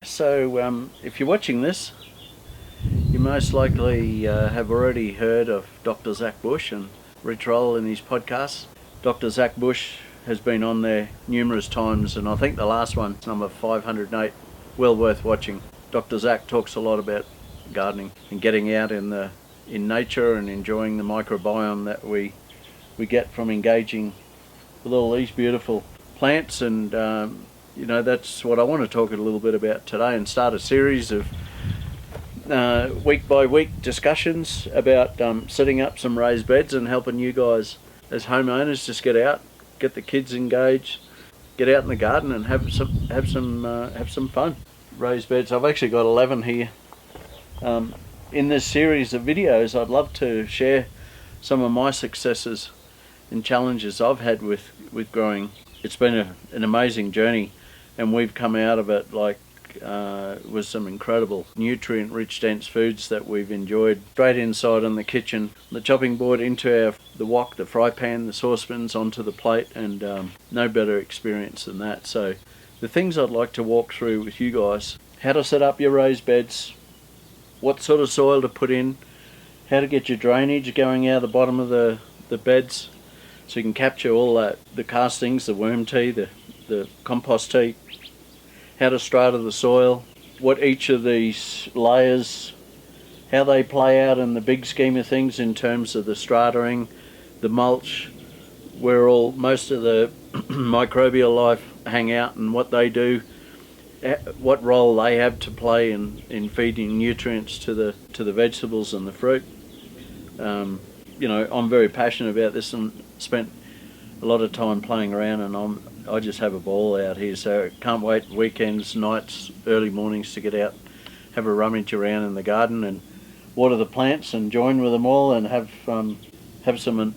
So if you're watching this, you most likely have already heard of Dr. Zach Bush and Rich Roll in his podcasts. Dr. Zach Bush has been on there numerous times, and I think the last one, number 508, well worth watching. Dr. Zach talks a lot about gardening and getting out in nature and enjoying the microbiome that we get from engaging with all these beautiful plants, and that's what I want to talk a little bit about today, and start a series of week by week discussions about setting up some raised beds and helping you guys as homeowners just get out, get the kids engaged, get out in the garden and have some fun. Raised beds, I've actually got 11 here. In this series of videos, I'd love to share some of my successes and challenges I've had with growing. It's been an amazing journey, and we've come out of it with some incredible nutrient-rich, dense foods that we've enjoyed straight inside on the kitchen, the chopping board, into the wok, the fry pan, the saucepans, onto the plate, and no better experience than that. So the things I'd like to walk through with you guys: how to set up your raised beds, what sort of soil to put in, how to get your drainage going out of the bottom of the beds so you can capture all that, the castings, the worm tea, the compost tea, how to strata the soil, what each of these layers, how they play out in the big scheme of things in terms of the strataing, the mulch, where most of the microbial life hang out and what they do, what role they have to play in feeding nutrients to the vegetables and the fruit. I'm very passionate about this and spent a lot of time playing around, and I just have a ball out here, so can't wait weekends, nights, early mornings to get out, have a rummage around in the garden and water the plants and join with them all and have some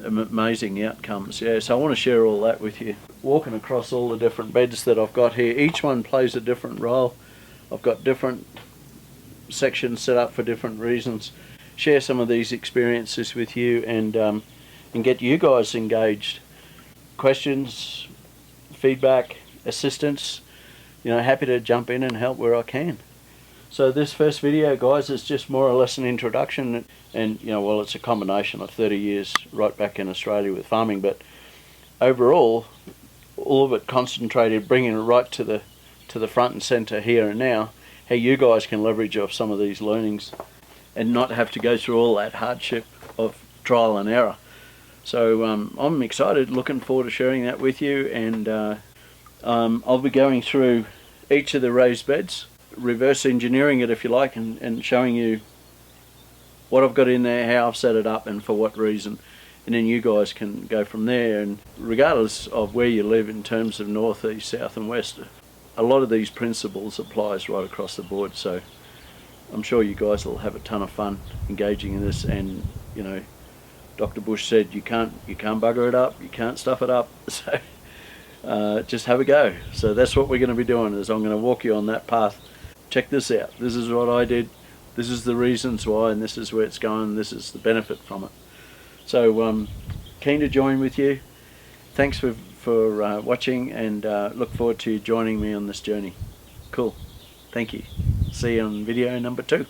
amazing outcomes. Yeah, so I want to share all that with you. Walking across all the different beds that I've got here, each one plays a different role. I've got different sections set up for different reasons. Share some of these experiences with you and get you guys engaged. Questions, feedback, assistance, happy to jump in and help where I can. So this first video, guys, is just more or less an introduction, and it's a combination of 30 years right back in Australia with farming, but overall all of it concentrated, bringing it right to the front and center here and now, how you guys can leverage off some of these learnings and not have to go through all that hardship of trial and error. So I'm excited, looking forward to sharing that with you, and I'll be going through each of the raised beds, reverse engineering it if you like, and showing you what I've got in there, how I've set it up and for what reason, and then you guys can go from there. And regardless of where you live in terms of north, east, south and west, a lot of these principles applies right across the board. So I'm sure you guys will have a ton of fun engaging in this, and Dr. Bush said you can't bugger it up, you can't stuff it up, so just have a go. So that's what we're going to be doing, is I'm going to walk you on that path. Check this out, this is what I did, this is the reasons why, and this is where it's going, this is the benefit from it. So keen to join with you. Thanks for watching, and look forward to you joining me on this journey. Cool, thank you. See you on video number 2.